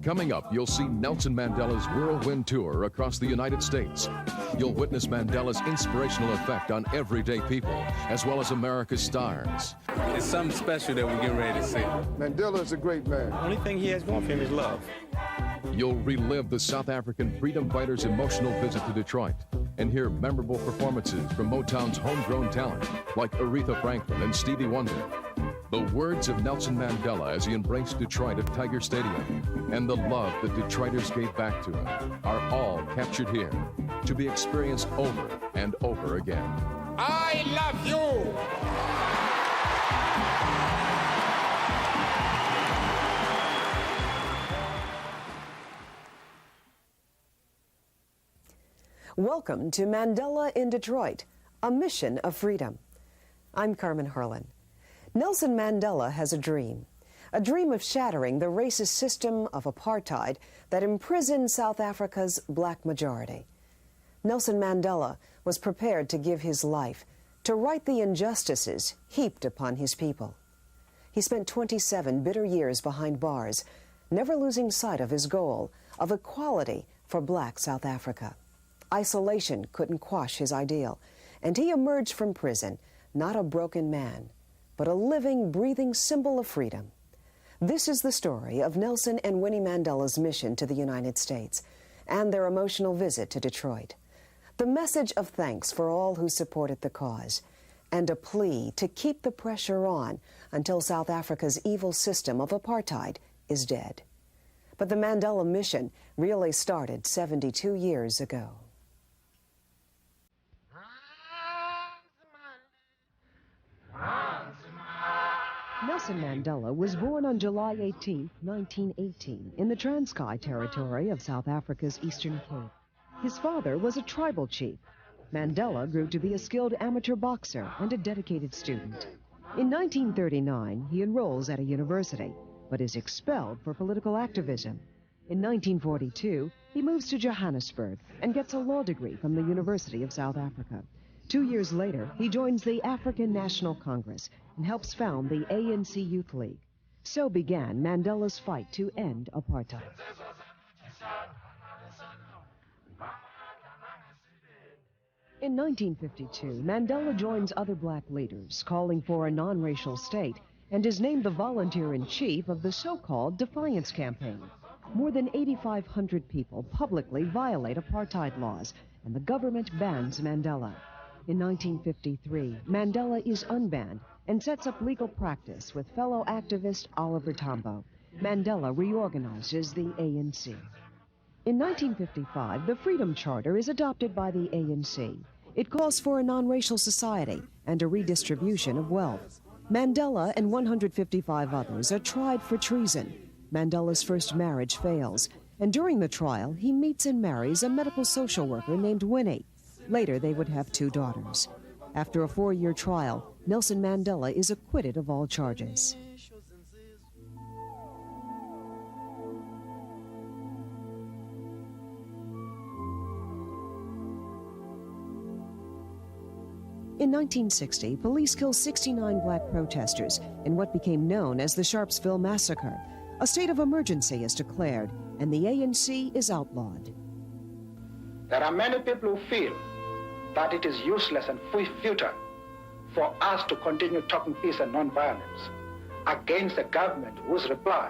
Coming up, you'll see Nelson Mandela's whirlwind tour across the United States. You'll witness Mandela's inspirational effect on everyday people, as well as America's stars. It's something special that we're getting ready to see. Mandela is a great man. The only thing he has going for him is love. You'll relive the South African freedom fighters' emotional visit to Detroit and hear memorable performances from Motown's homegrown talent like Aretha Franklin and Stevie Wonder. The words of Nelson Mandela as he embraced Detroit at Tiger Stadium and the love that Detroiters gave back to him are all captured here to be experienced over and over again. I love you! Welcome to Mandela in Detroit, a mission of freedom. I'm Carmen Harlan. Nelson Mandela has a dream of shattering the racist system of apartheid that imprisoned South Africa's black majority. Nelson Mandela was prepared to give his life to right the injustices heaped upon his people. He spent 27 bitter years behind bars, never losing sight of his goal of equality for black South Africa. Isolation couldn't quash his ideal, and he emerged from prison not a broken man, but a living, breathing symbol of freedom. This is the story of Nelson and Winnie Mandela's mission to the United States and their emotional visit to Detroit. The message of thanks for all who supported the cause, and a plea to keep the pressure on until South Africa's evil system of apartheid is dead. But the Mandela mission really started 72 years ago. Nelson Mandela was born on July 18, 1918, in the Transkei territory of South Africa's Eastern Cape. His father was a tribal chief. Mandela grew to be a skilled amateur boxer and a dedicated student. In 1939, he enrolls at a university, but is expelled for political activism. In 1942, he moves to Johannesburg and gets a law degree from the University of South Africa. 2 years later, he joins the African National Congress and helps found the ANC Youth League. So began Mandela's fight to end apartheid. In 1952, Mandela joins other black leaders calling for a non-racial state and is named the volunteer-in-chief of the so-called Defiance Campaign. More than 8,500 people publicly violate apartheid laws, and the government bans Mandela. In 1953, Mandela is unbanned and sets up legal practice with fellow activist Oliver Tambo. Mandela reorganizes the ANC. In 1955, the Freedom Charter is adopted by the ANC. It calls for a non-racial society and a redistribution of wealth. Mandela and 155 others are tried for treason. Mandela's first marriage fails, and during the trial, he meets and marries a medical social worker named Winnie. Later, they would have 2 daughters. After a 4-year trial, Nelson Mandela is acquitted of all charges. In 1960, police kill 69 black protesters in what became known as the Sharpsville Massacre. A state of emergency is declared, and the ANC is outlawed. There are many people who feel that it is useless and futile for us to continue talking peace and nonviolence against a government whose reply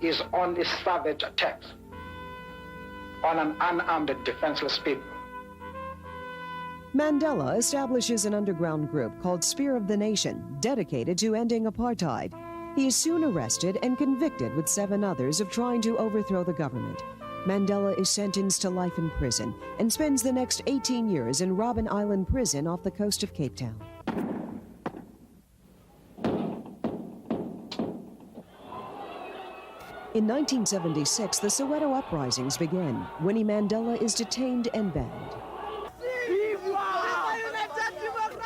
is only savage attacks on an unarmed and defenseless people. Mandela establishes an underground group called Spear of the Nation, dedicated to ending apartheid. He is soon arrested and convicted with 7 others of trying to overthrow the government. Mandela is sentenced to life in prison and spends the next 18 years in Robben Island Prison off the coast of Cape Town. In 1976, the Soweto uprisings begin. Winnie Mandela is detained and banned.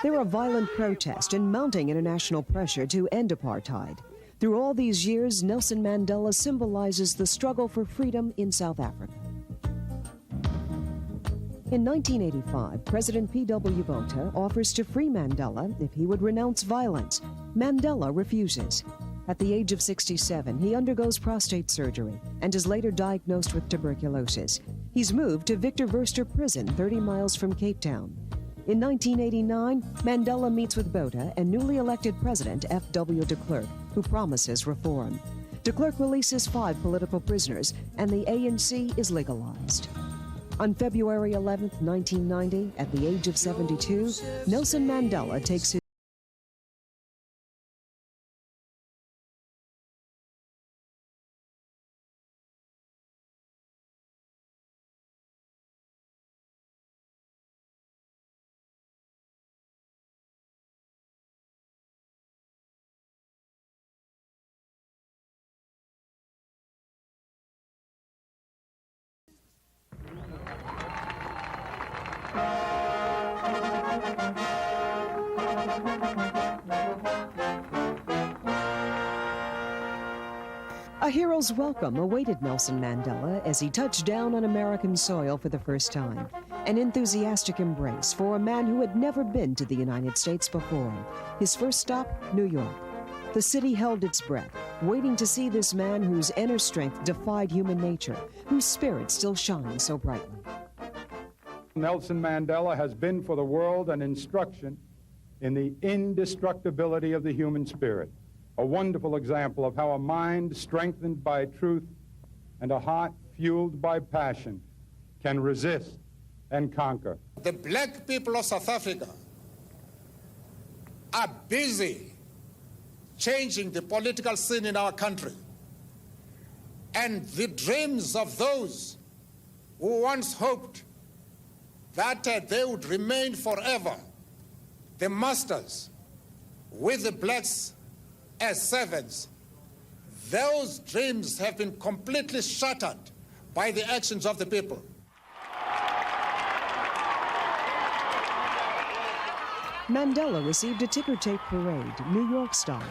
There are violent protests and mounting international pressure to end apartheid. Through all these years, Nelson Mandela symbolizes the struggle for freedom in South Africa. In 1985, President P.W. Botha offers to free Mandela if he would renounce violence. Mandela refuses. At the age of 67, he undergoes prostate surgery and is later diagnosed with tuberculosis. He's moved to Victor Verster Prison, 30 miles from Cape Town. In 1989, Mandela meets with Botha and newly elected President F.W. de Klerk, who promises reform. De Klerk releases 5 political prisoners, and the ANC is legalized. On February 11, 1990, at the age of 72, Nelson Mandela takes his A hero's welcome awaited Nelson Mandela as he touched down on American soil for the first time. An enthusiastic embrace for a man who had never been to the United States before. His first stop, New York. The city held its breath, waiting to see this man whose inner strength defied human nature, whose spirit still shines so brightly. Nelson Mandela has been for the world an instruction in the indestructibility of the human spirit. A wonderful example of how a mind strengthened by truth and a heart fueled by passion can resist and conquer. The black people of South Africa are busy changing the political scene in our country. And the dreams of those who once hoped that they would remain forever the masters with the blacks as servants, those dreams have been completely shattered by the actions of the people. Mandela received a ticker-tape parade, New York style.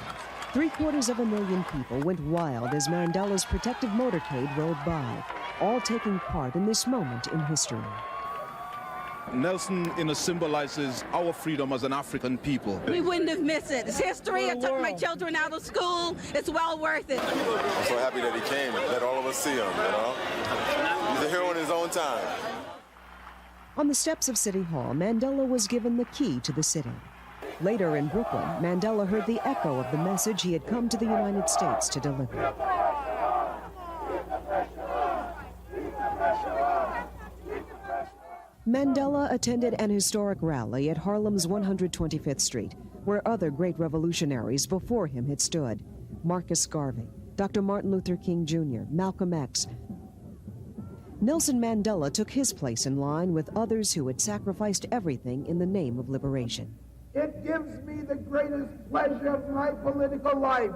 750,000 people went wild as Mandela's protective motorcade rolled by, all taking part in this moment in history. Nelson, symbolizes our freedom as an African people. We wouldn't have missed it. It's history. I took my children out of school. It's well worth it. I'm so happy that he came and let all of us see him, you know? He's a hero in his own time. On the steps of City Hall, Mandela was given the key to the city. Later in Brooklyn, Mandela heard the echo of the message he had come to the United States to deliver. Mandela attended an historic rally at Harlem's 125th Street, where other great revolutionaries before him had stood. Marcus Garvey, Dr. Martin Luther King Jr., Malcolm X. Nelson Mandela took his place in line with others who had sacrificed everything in the name of liberation. It gives me the greatest pleasure of my political life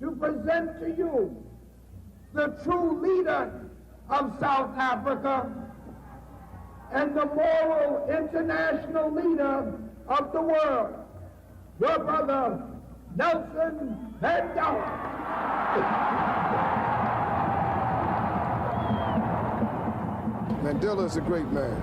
to present to you the true leader of South Africa and the moral international leader of the world, your brother, Nelson Mandela. Mandela is a great man.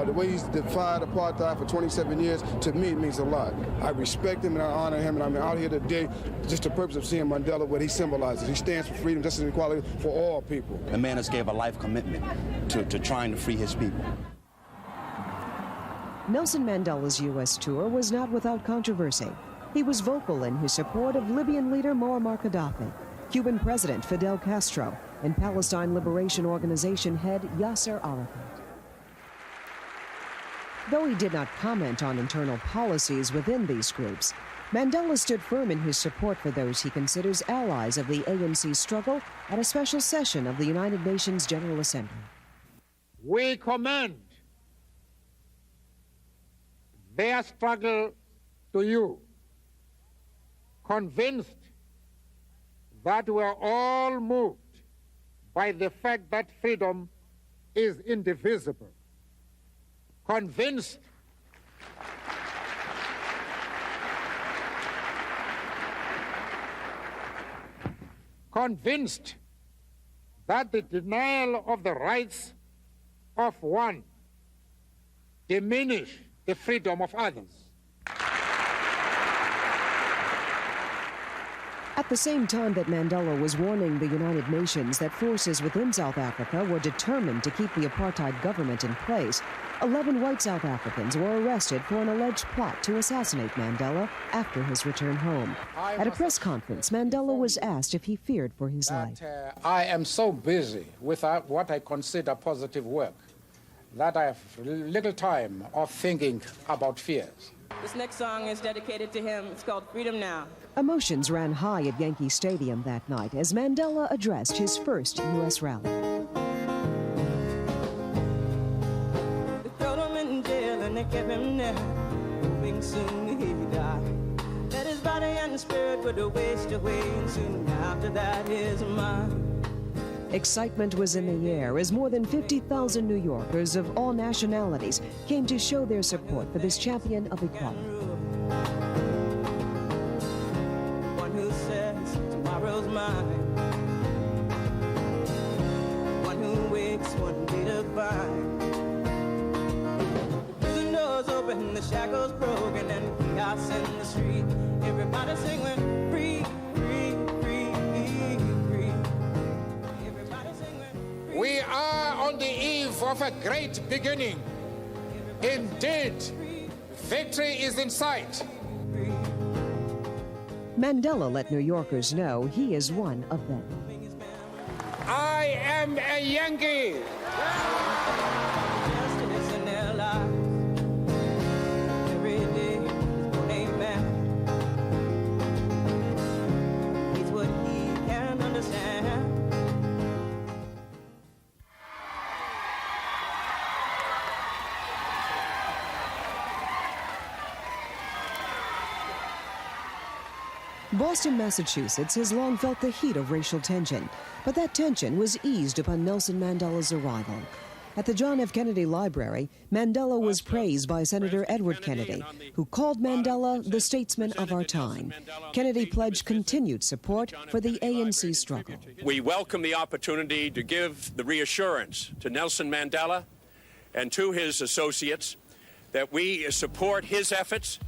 The way he's defied apartheid for 27 years, to me, it means a lot. I respect him and I honor him, and I'm out here today just the purpose of seeing Mandela, what he symbolizes. He stands for freedom, justice, and equality for all people. The man has gave a life commitment to trying to free his people. Nelson Mandela's U.S. tour was not without controversy. He was vocal in his support of Libyan leader Muammar Gaddafi, Cuban President Fidel Castro, and Palestine Liberation Organization head Yasser Arafat. Though he did not comment on internal policies within these groups, Mandela stood firm in his support for those he considers allies of the ANC struggle at a special session of the United Nations General Assembly. We commend their struggle to you, convinced that we're all moved by the fact that freedom is indivisible, convinced that the denial of the rights of one diminish the freedom of others. At the same time that Mandela was warning the United Nations that forces within South Africa were determined to keep the apartheid government in place, 11 white South Africans were arrested for an alleged plot to assassinate Mandela after his return home. At a press conference, Mandela was asked if he feared for his life. I am so busy with what I consider positive work that I have little time of thinking about fears. This next song is dedicated to him. It's called Freedom Now. Emotions ran high at Yankee Stadium that night as Mandela addressed his first U.S. rally. They threw him in jail and they kept him there, hoping soon he'd die. That his body and spirit would waste away, and soon after that his mind. Excitement was in the air as more than 50,000 New Yorkers of all nationalities came to show their support for this champion of equality. One who says tomorrow's mine. One who wakes one day to find. The prison doors open, the shackles broken, and chaos in the street. Everybody singing free, free, free, free. We are on the eve of a great beginning. Indeed, victory is in sight. Mandela let New Yorkers know he is one of them. I am a Yankee. Justice in their lives. Every day is born a man. It's what he can understand. Boston, Massachusetts has long felt the heat of racial tension, but that tension was eased upon Nelson Mandela's arrival. At the John F. Kennedy Library, Mandela was praised by Senator Edward Kennedy, who called Mandela the statesman of our time. Kennedy pledged continued support for the ANC struggle. We welcome the opportunity to give the reassurance to Nelson Mandela and to his associates that we support his efforts,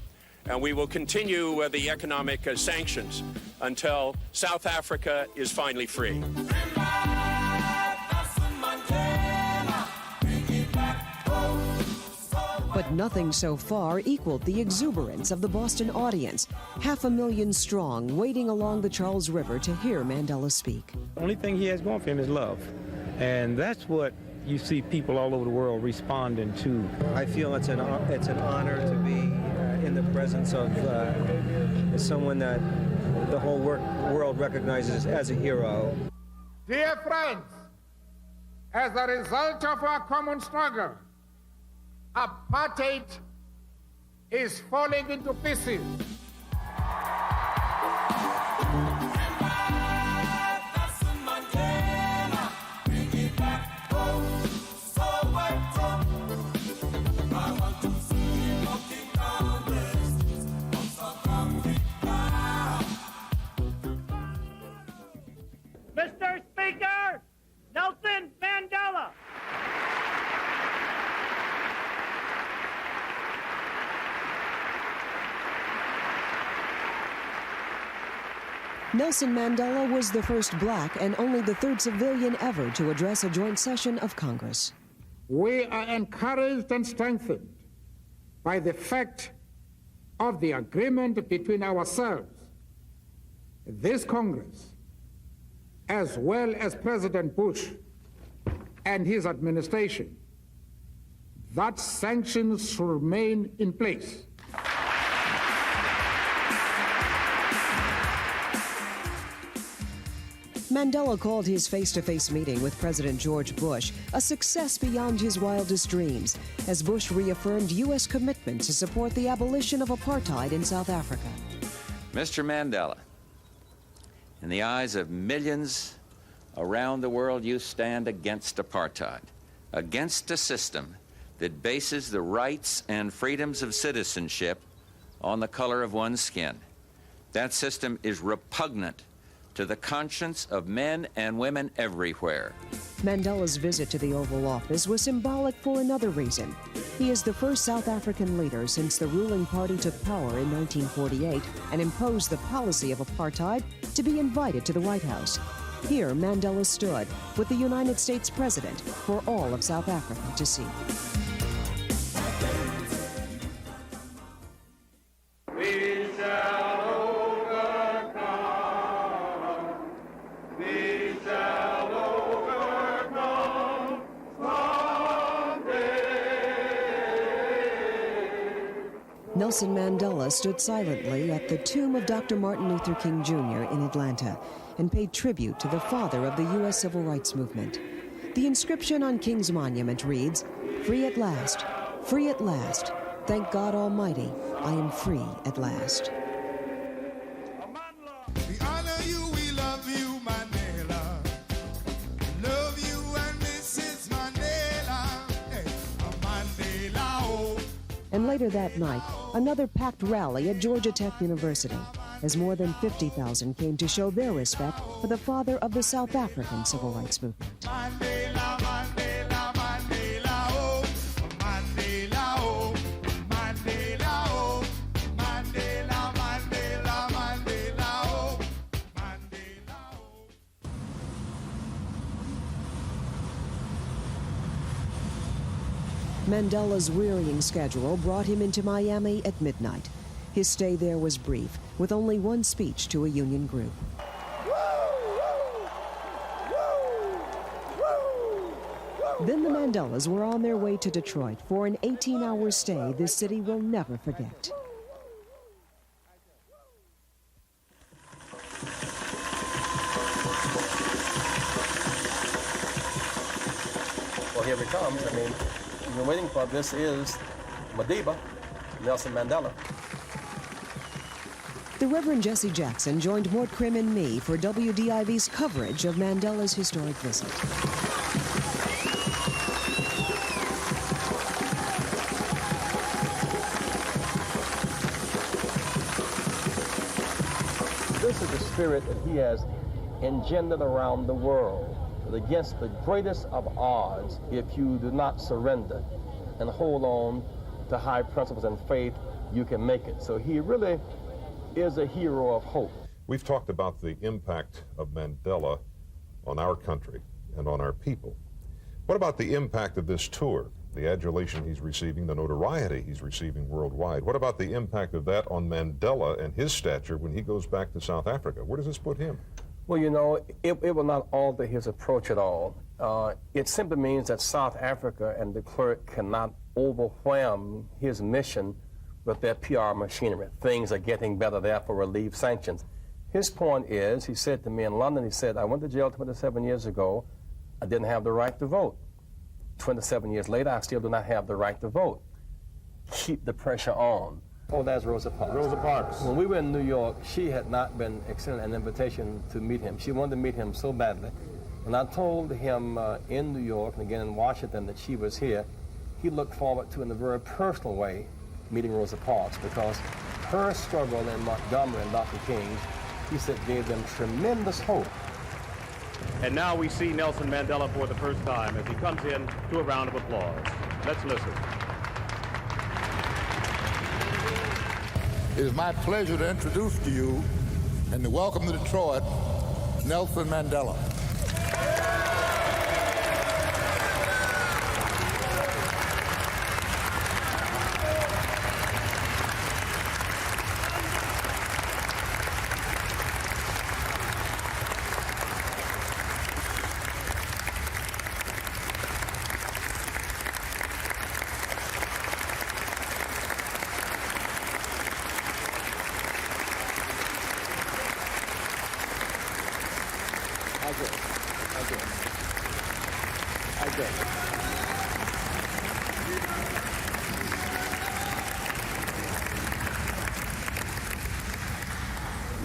and we will continue the economic sanctions until South Africa is finally free. But nothing so far equaled the exuberance of the Boston audience, 500,000 strong, waiting along the Charles River to hear Mandela speak. The only thing he has going for him is love. And that's what you see people all over the world responding to. I feel it's an honor to be in the presence of someone that the whole world recognizes as a hero. Dear friends, as a result of our common struggle, apartheid is falling into pieces. Mr. Speaker, Nelson Mandela. Nelson Mandela was the first black and only the third civilian ever to address a joint session of Congress. We are encouraged and strengthened by the fact of the agreement between ourselves, this Congress, as well as President Bush and his administration, that sanctions should remain in place. Mandela called his face-to-face meeting with President George Bush a success beyond his wildest dreams, as Bush reaffirmed U.S. commitment to support the abolition of apartheid in South Africa. Mr. Mandela, in the eyes of millions around the world, you stand against apartheid, against a system that bases the rights and freedoms of citizenship on the color of one's skin. That system is repugnant to the conscience of men and women everywhere. Mandela's visit to the Oval Office was symbolic for another reason. He is the first South African leader since the ruling party took power in 1948 and imposed the policy of apartheid to be invited to the White House. Here, Mandela stood with the United States president for all of South Africa to see. We shall overcome. We shall overcome someday. Nelson Mandela stood silently at the tomb of Dr. Martin Luther King Jr. in Atlanta and paid tribute to the father of the U.S. Civil Rights Movement. The inscription on King's monument reads, "Free at last, free at last. Thank God Almighty, I am free at last." We honor you, we love you, Mandela. Love you and Mrs. Mandela. Hey, Mandela, oh. And later that night, another packed rally at Georgia Tech University, as more than 50,000 came to show their respect for the father of the South African Civil Rights Movement. Mandela, Mandela, Mandela, oh. Mandela, oh. Mandela, oh. Mandela, Mandela, Mandela, oh. Mandela, oh. Mandela's wearying schedule brought him into Miami at midnight. His stay there was brief, with only one speech to a union group. Then the Mandelas were on their way to Detroit for an 18-hour stay this city will never forget. Well, here he comes. I mean, we've been waiting for this. Is Madiba, Nelson Mandela. The Reverend Jesse Jackson joined Mort Krim and me for WDIV's coverage of Mandela's historic visit. This is the spirit that he has engendered around the world. That against the greatest of odds, if you do not surrender and hold on to high principles and faith, you can make it. So he really is a hero of hope. We've talked about the impact of Mandela on our country and on our people. What about the impact of this tour, the adulation he's receiving, the notoriety he's receiving worldwide? What about the impact of that on Mandela and his stature when he goes back to South Africa? Where does this put him? Well, you know, it will not alter his approach at all. It simply means that South Africa and de Klerk cannot overwhelm his mission with their PR machinery. Things are getting better, therefore relieve sanctions. His point is, he said to me in London, he said, I went to jail 27 years ago. I didn't have the right to vote. 27 years later, I still do not have the right to vote. Keep the pressure on. Oh, that's Rosa Parks. Rosa Parks. When we were in New York, she had not been extended an invitation to meet him. She wanted to meet him so badly. When I told him in New York and again in Washington that she was here, he looked forward to, in a very personal way, meeting Rosa Parks, because her struggle in Montgomery and Dr. King's, he said, gave them tremendous hope. And now we see Nelson Mandela for the first time as he comes in to a round of applause. Let's listen. It is my pleasure to introduce to you and to welcome to Detroit, Nelson Mandela.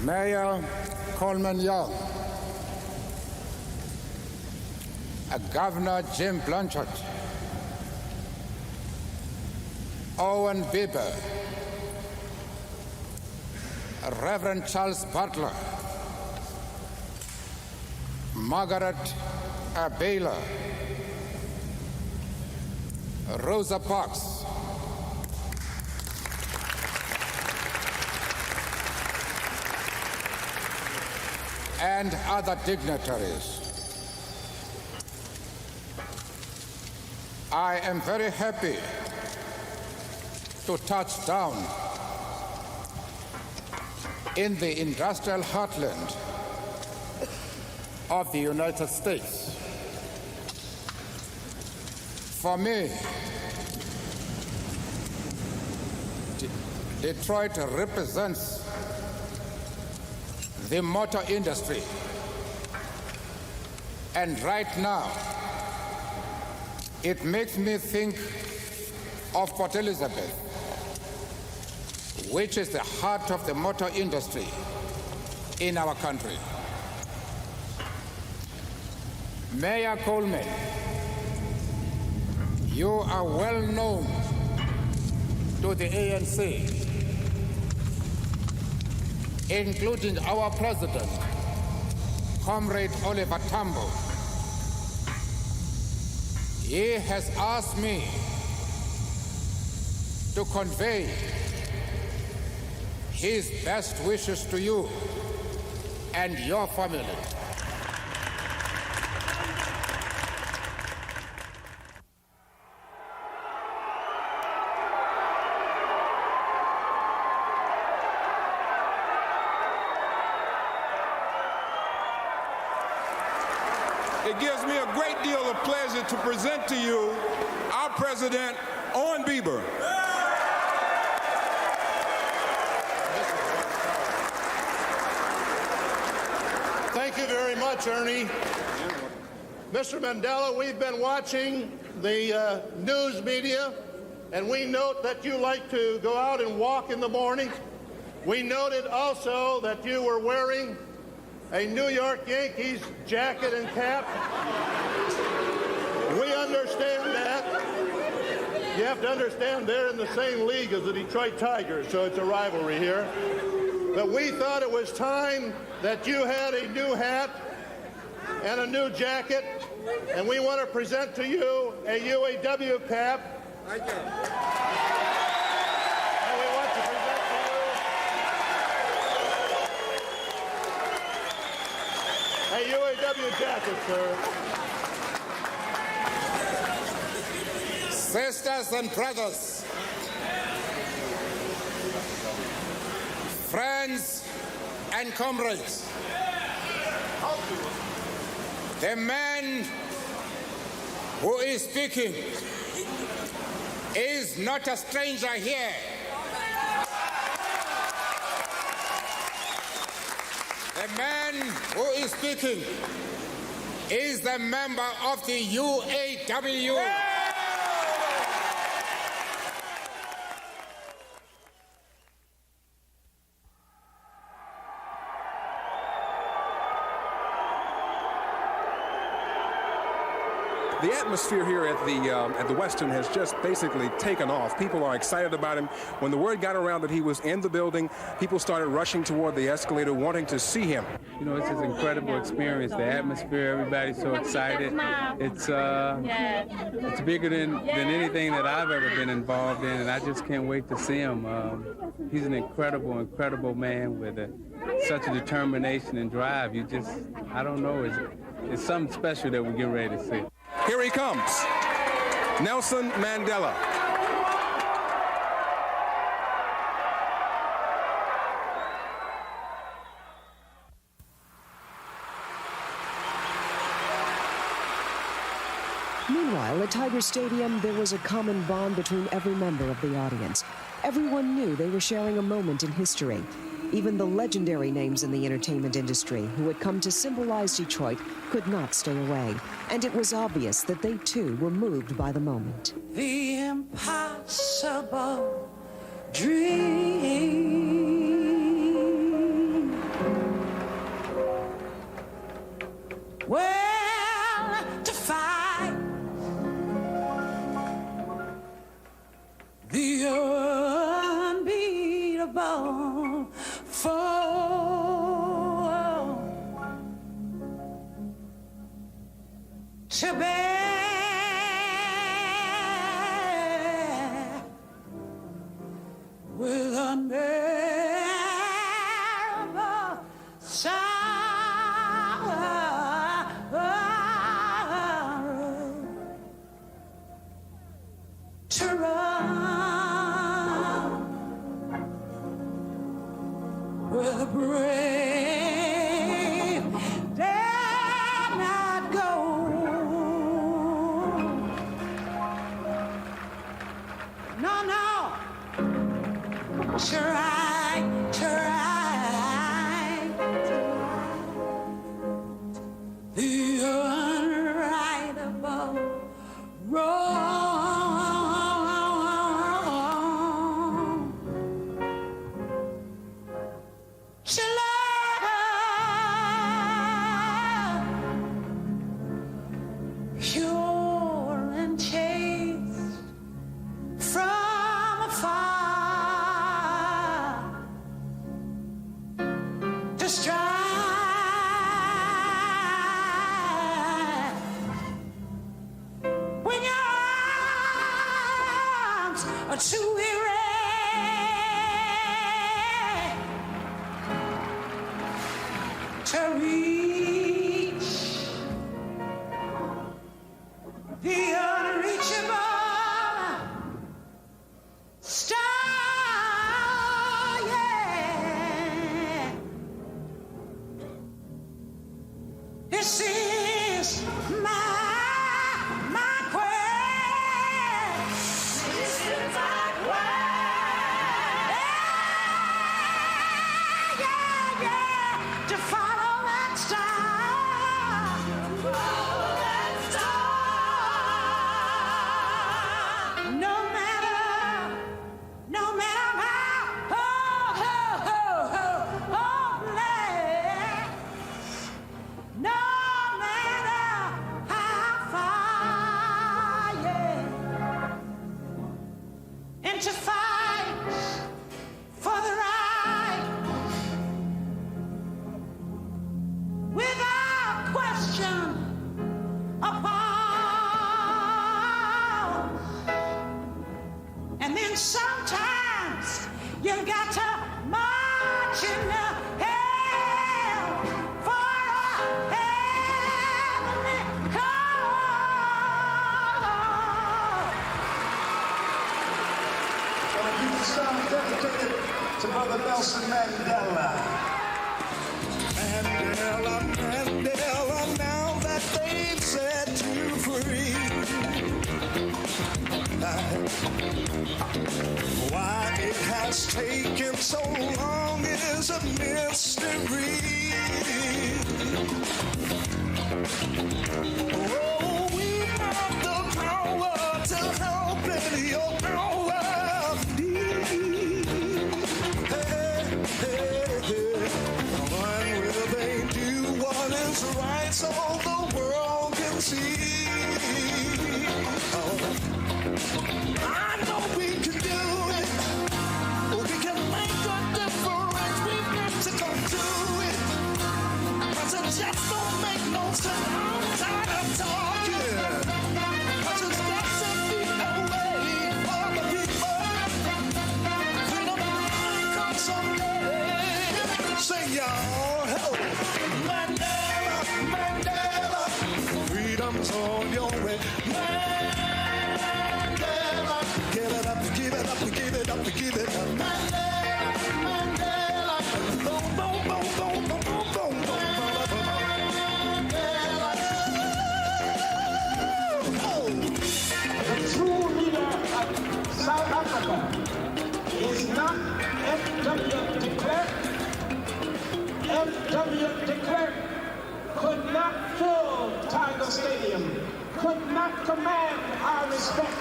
Mayor Coleman Young, Governor Jim Blanchard, Owen Bieber, Reverend Charles Butler, Margaret Baylor, Rosa Parks, and other dignitaries. I am very happy to touch down in the industrial heartland of the United States. For me, Detroit represents the motor industry. And right now, it makes me think of Port Elizabeth, which is the heart of the motor industry in our country. Mayor Coleman, you are well known to the ANC, including our president, Comrade Oliver Tambo. He has asked me to convey his best wishes to you and your family. It gives me a great deal of pleasure to present to you our president, Owen Bieber. Thank you very much, Ernie. Mr. Mandela, we've been watching the news media, and we note that you like to go out and walk in the morning. We noted also that you were wearing a New York Yankees jacket and cap. We understand that. You have to understand they're in the same league as the Detroit Tigers, so it's a rivalry here. But we thought it was time that you had a new hat and a new jacket, and we want to present to you a UAW cap. And we want to present to you a UAW jacket, sir. Sisters and brothers, friends and comrades, the man who is speaking is not a stranger here. The man who is speaking is the member of the UAW. The atmosphere here at the Western has just basically taken off. People are excited about him. When the word got around that he was in the building, people started rushing toward the escalator, wanting to see him. You know, it's an incredible experience. The atmosphere, everybody's so excited. It's bigger than anything that I've ever been involved in, and I just can't wait to see him. He's an incredible man with such a determination and drive. I don't know, it's something special that we're getting ready to see. Here he comes, Nelson Mandela. Meanwhile, at Tiger Stadium, there was a common bond between every member of the audience. Everyone knew they were sharing a moment in history. Even the legendary names in the entertainment industry who had come to symbolize Detroit could not stay away. And it was obvious that they too were moved by the moment. The impossible dream. Well, to fight the unbeatable foe. to bear with unbearable sorrow, to run with a brave dare not go. No, no. Try the unrightable wrong. To love pure and chaste from afar. To strive when your arms are too weary to reach the unreachable star. Yeah. This is my quest. This is my quest. Yeah, yeah, to follow that star. Follow that star. No matter how hopeless. No matter how far, yeah. And to fight for the right without question upon. And then sometimes you've got to march in the hell for a heavenly call. A huge song dedicated to Brother Nelson Mandela. Mandela, Mandela, now that they've set you free. Why it has taken so long is a mystery. Oh, we have the power to help in your hour of need. Hey, hey, hey. When will they do what is right so the world can see? Oh, I know we can do it. We can make a difference. We've got to go do it. 'Cause it just don't make no sense. I'm tired of talking. 'Cause it's got to be a way for the people. When the morning comes someday, sing y'all, hello. Mandela, Mandela, freedom's on your way. Mandela, give it up, give it up, give it up, give it up. Mandela, Mandela, boom, boom, boom, boom, boom, boom, boom, boom. Mandela, oh. The true leader of South Africa is not F.W. de Klerk. F.W. de Klerk could not fill Tiger Stadium, could not command our respect,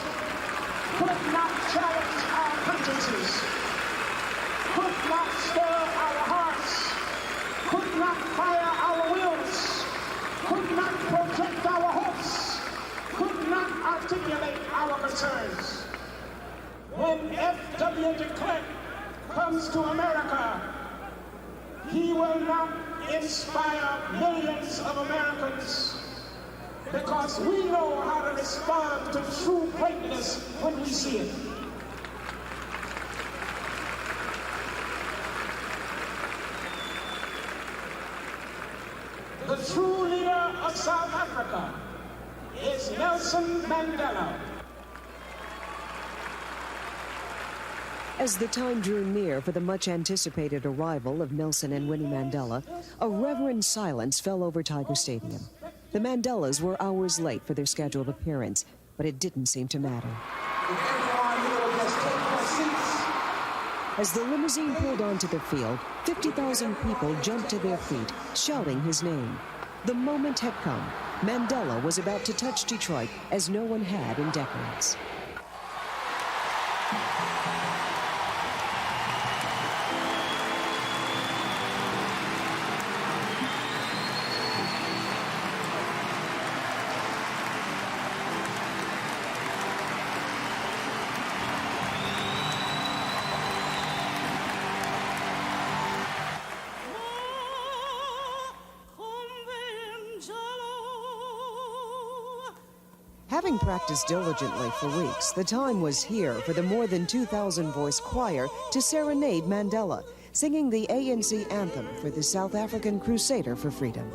could not challenge our consciences, could not stir our hearts, could not fire our wills, could not project our hopes, could not articulate our concerns. When F.W. de Klerk comes to America, he will not inspire millions of Americans because we know how to respond to true greatness when we see it. The true leader of South Africa is Nelson Mandela. As the time drew near for the much-anticipated arrival of Nelson and Winnie Mandela, a reverent silence fell over Tiger Stadium. The Mandelas were hours late for their scheduled appearance, but it didn't seem to matter. As the limousine pulled onto the field, 50,000 people jumped to their feet, shouting his name. The moment had come. Mandela was about to touch Detroit as no one had in decades. Having practiced diligently for weeks, the time was here for the more than 2,000-voice choir to serenade Mandela, singing the ANC anthem for the South African Crusader for Freedom.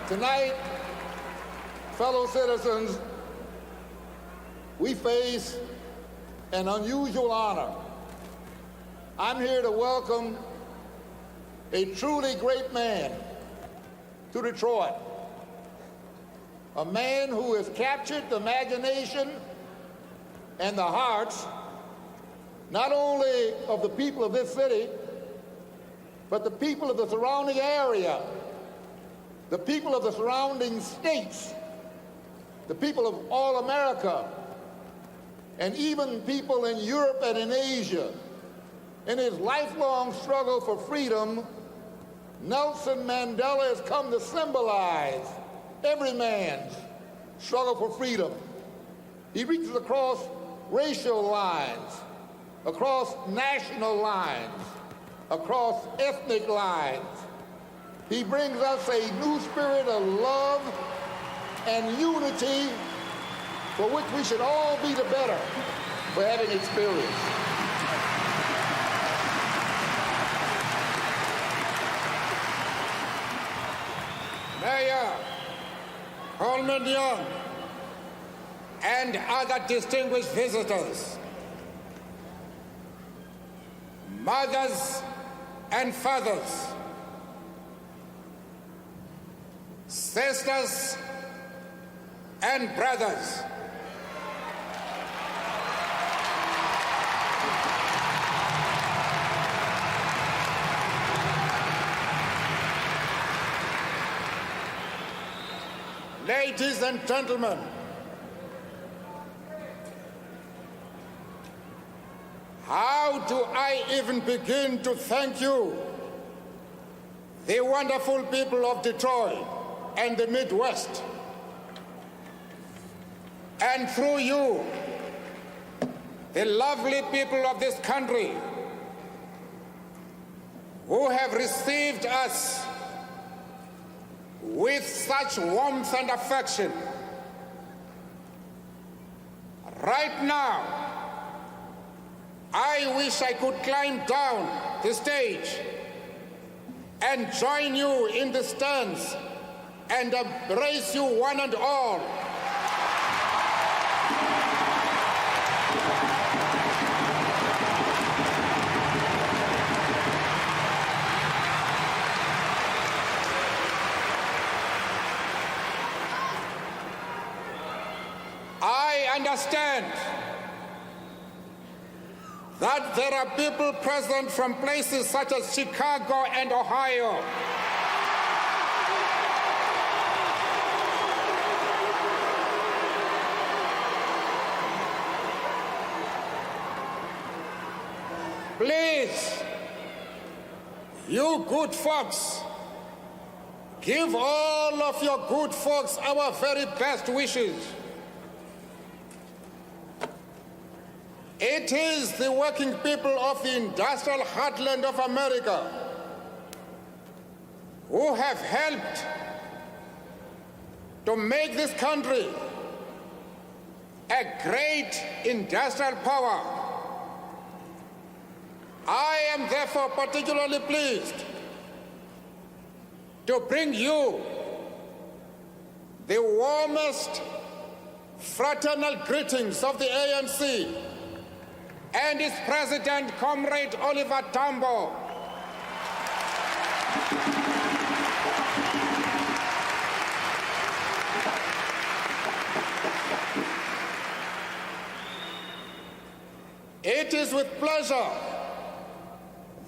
Tonight, fellow citizens, we face an unusual honor. I'm here to welcome a truly great man to Detroit, a man who has captured the imagination and the hearts not only of the people of this city, but the people of the surrounding area, the people of the surrounding states, the people of all America, and even people in Europe and in Asia. In his lifelong struggle for freedom, Nelson Mandela has come to symbolize every man's struggle for freedom. He reaches across racial lines. across national lines, across ethnic lines. He brings us a new spirit of love and unity for which we should all be the better for having experienced. Mayor Coleman Young and other distinguished visitors, mothers and fathers, sisters and brothers, ladies and gentlemen, how do I even begin to thank you, the wonderful people of Detroit and the Midwest, and through you, the lovely people of this country who have received us with such warmth and affection. Right now, I wish I could climb down the stage and join you in the stands and embrace you one and all. I understand that there are people present from places such as Chicago and Ohio. Please, you good folks, give all of your good folks our very best wishes. It is the working people of the industrial heartland of America who have helped to make this country a great industrial power. I am therefore particularly pleased to bring you the warmest fraternal greetings of the ANC and its president, Comrade Oliver Tambo. It is with pleasure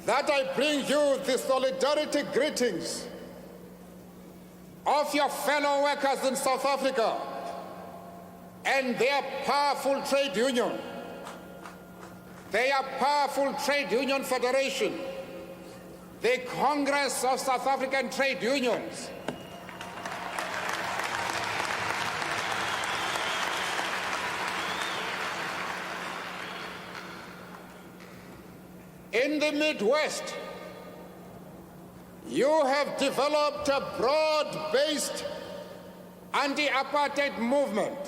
that I bring you the solidarity greetings of your fellow workers in South Africa and their powerful trade union. Their powerful trade union federation, the Congress of South African Trade Unions. In the Midwest, you have developed a broad-based anti-apartheid movement.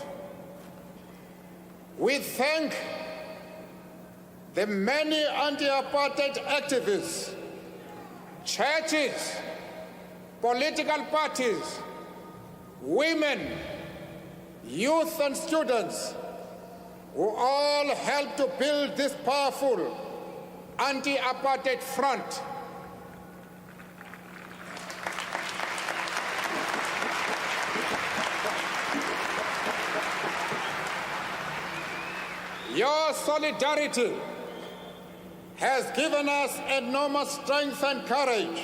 We thank the many anti-apartheid activists, churches, political parties, women, youth and students who all helped to build this powerful anti-apartheid front. Your solidarity has given us enormous strength and courage.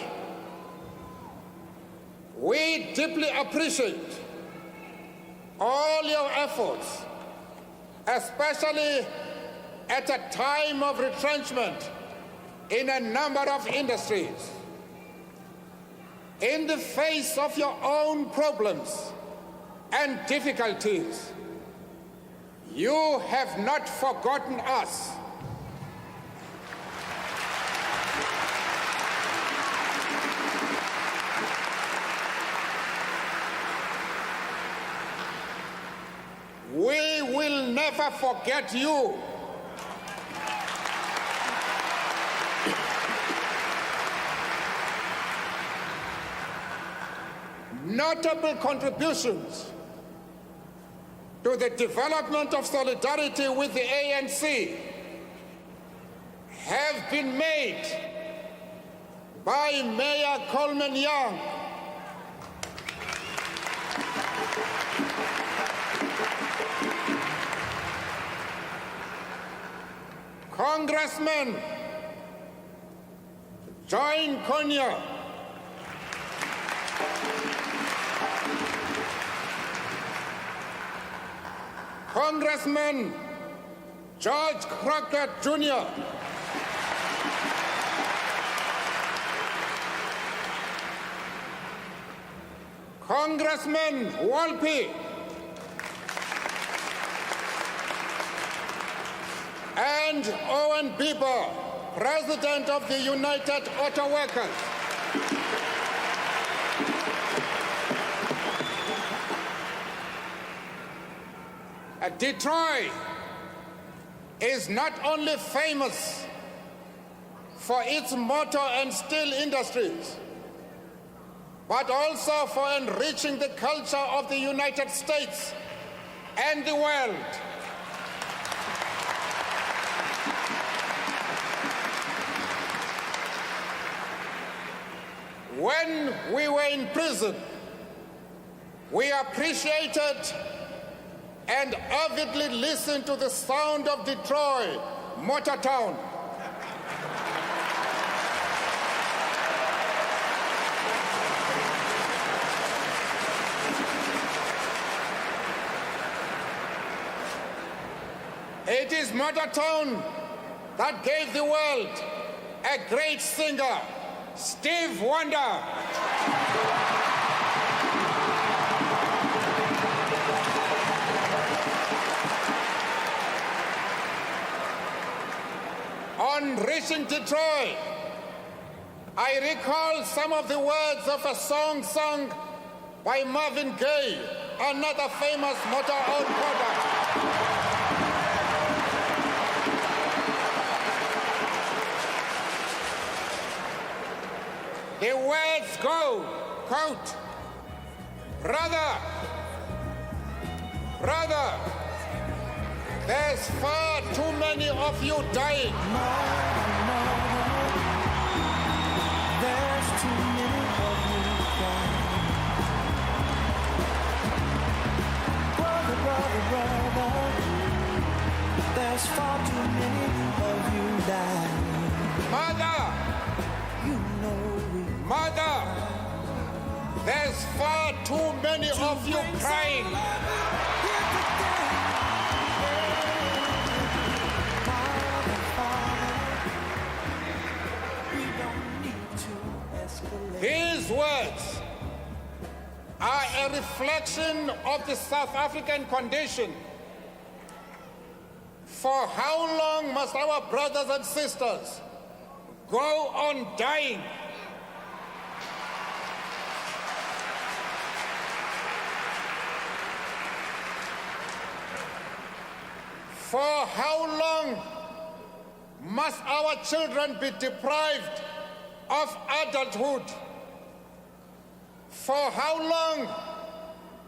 We deeply appreciate all your efforts, especially at a time of retrenchment in a number of industries. In the face of your own problems and difficulties, you have not forgotten us. We will never forget you. Notable contributions to the development of solidarity with the ANC have been made by Mayor Coleman Young, Congressman John Konya, Congressman George Crockett Jr., Congressman Walpe, and Owen Bieber, President of the United Auto Workers. Detroit is not only famous for its motor and steel industries, but also for enriching the culture of the United States and the world. When we were in prison, we appreciated and avidly listened to the sound of Detroit, Motor Town. It is Motor Town that gave the world a great singer, Stevie Wonder. On reaching Detroit, I recall some of the words of a song sung by Marvin Gaye, another famous motor-owned product. The words go, quote, "Brother, brother, there's far too many of you dying. There's too many of you dying. Brother, brother, brother, there's far too many of you dying. Mother, you know mother, there's far too many of you crying. These words are a reflection of the South African condition. For how long must our brothers and sisters go on dying? For how long must our children be deprived of adulthood? For how long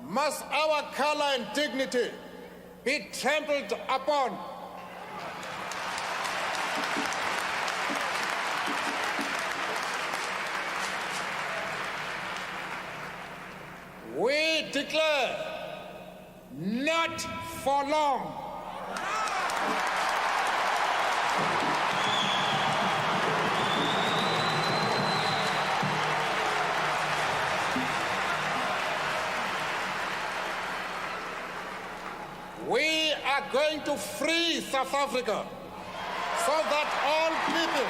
must our color and dignity be trampled upon? We declare, not for long. We are going to free South Africa so that all people,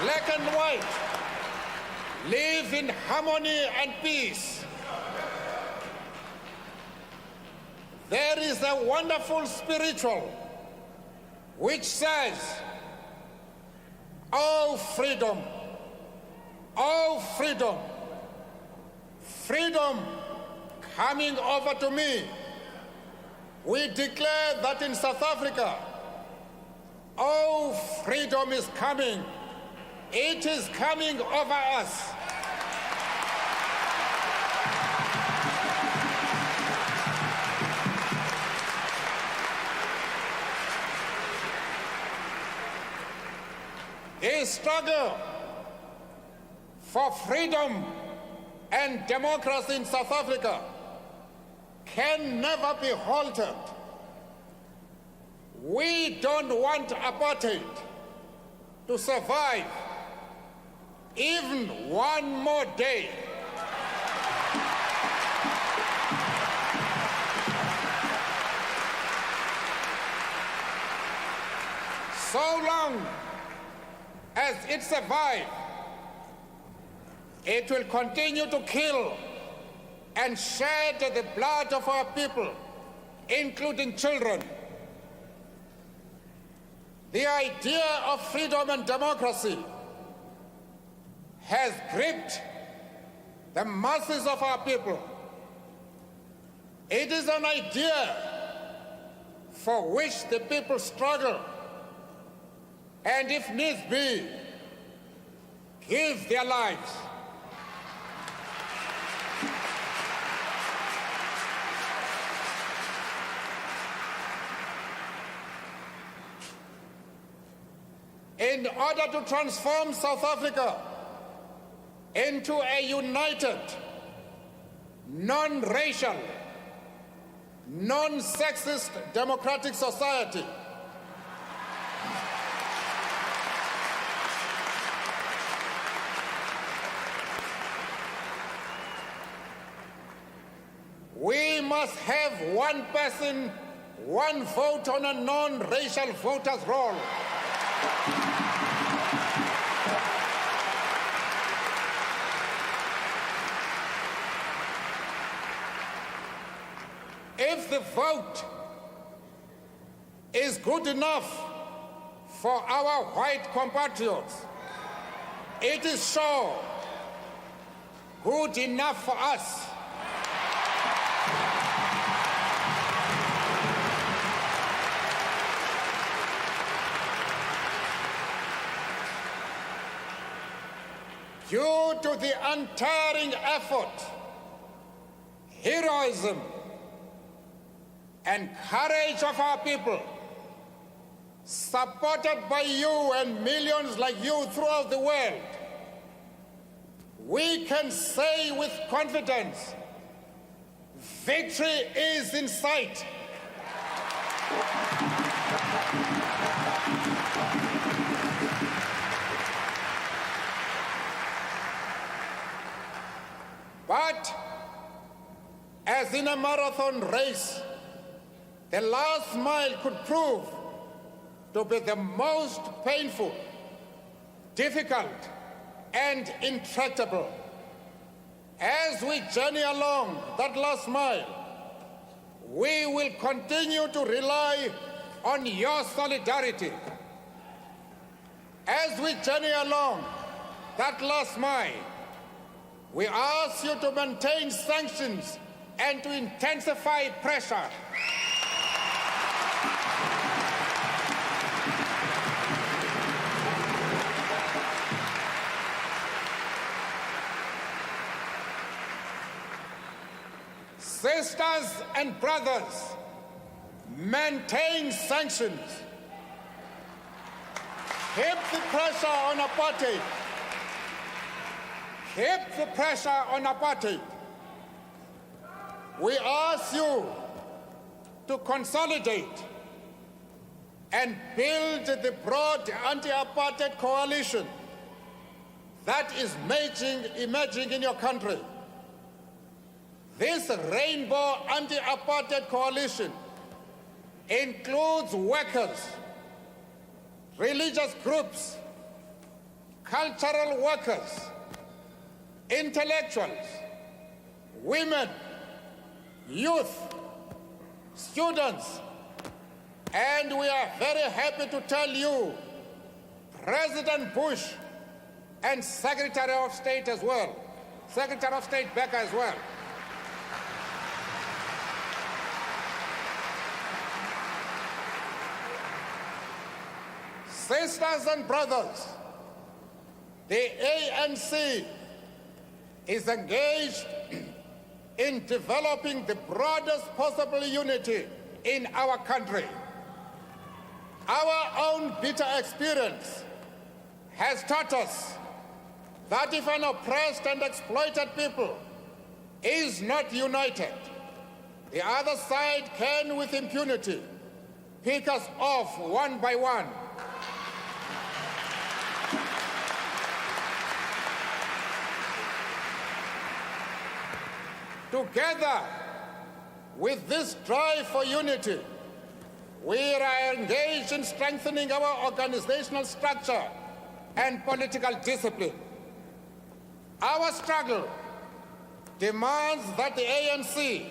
black and white, live in harmony and peace. There is a wonderful spiritual which says, "Oh freedom, oh freedom, freedom coming over to me, we declare that in South Africa, oh, freedom is coming. It is coming over us. The struggle for freedom and democracy in South Africa can never be halted. We don't want apartheid to survive even one more day. So long as it survives, it will continue to kill and shed the blood of our people, including children. The idea of freedom and democracy has gripped the masses of our people. It is an idea for which the people struggle, and if needs be, give their lives. In order to transform South Africa into a united, non-racial, non-sexist democratic society, we must have one person, one vote on a non-racial voters' roll. If the vote is good enough for our white compatriots, it is sure good enough for us. Due to the untiring effort, heroism, and courage of our people, supported by you and millions like you throughout the world, we can say with confidence, victory is in sight. But as in a marathon race, the last mile could prove to be the most painful, difficult, and intractable. As we journey along that last mile, we will continue to rely on your solidarity. As we journey along that last mile, we ask you to maintain sanctions and to intensify pressure. Sisters and brothers, maintain sanctions. Keep the pressure on apartheid. Keep the pressure on apartheid. We ask you to consolidate and build the broad anti-apartheid coalition that is emerging in your country. This rainbow anti-apartheid coalition includes workers, religious groups, cultural workers, intellectuals, women, youth, students, and we are very happy to tell you, President Bush and Secretary of State as well, Secretary of State Becker as well, Sisters and brothers, the ANC is engaged in developing the broadest possible unity in our country. Our own bitter experience has taught us that if an oppressed and exploited people is not united, the other side can, with impunity, pick us off one by one. Together with this drive for unity, we are engaged in strengthening our organizational structure and political discipline. Our struggle demands that the ANC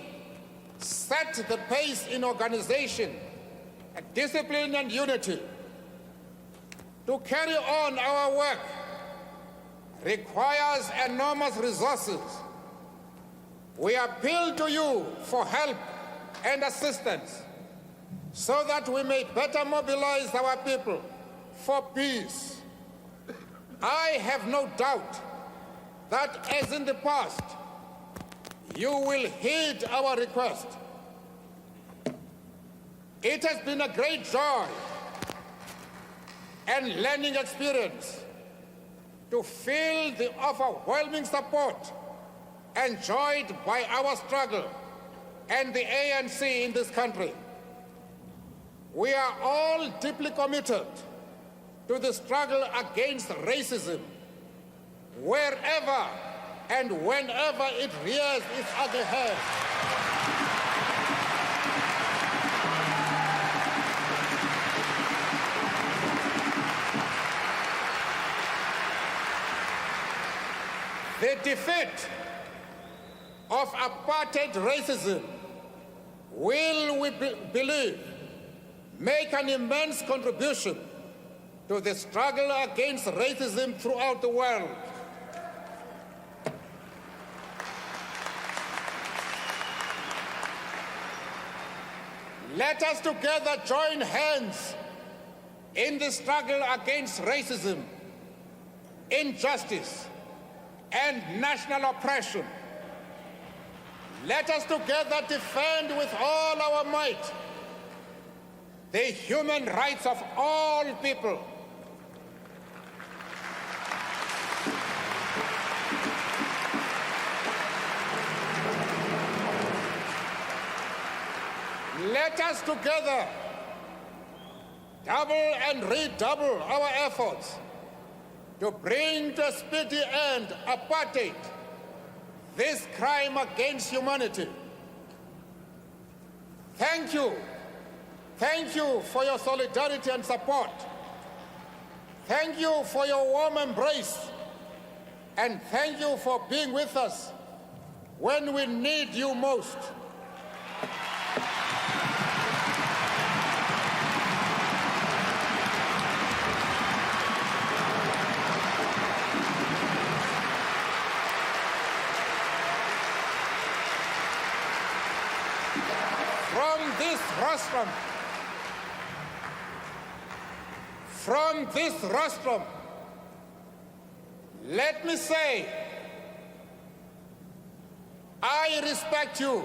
set the pace in organization, discipline, and unity. To carry on our work requires enormous resources. We appeal to you for help and assistance so that we may better mobilize our people for peace. I have no doubt that, as in the past, you will heed our request. It has been a great joy and learning experience to feel the overwhelming support enjoyed by our struggle and the ANC in this country. We are all deeply committed to the struggle against racism, wherever and whenever it rears its ugly head. The defeat of apartheid racism will, we believe, make an immense contribution to the struggle against racism throughout the world. Let us together join hands in the struggle against racism, injustice, and national oppression. Let us together defend with all our might the human rights of all people. Let us together double and redouble our efforts to bring to a speedy end apartheid, this crime against humanity. Thank you. Thank you for your solidarity and support. Thank you for your warm embrace. And thank you for being with us when we need you most. From this rostrum, let me say, I respect you,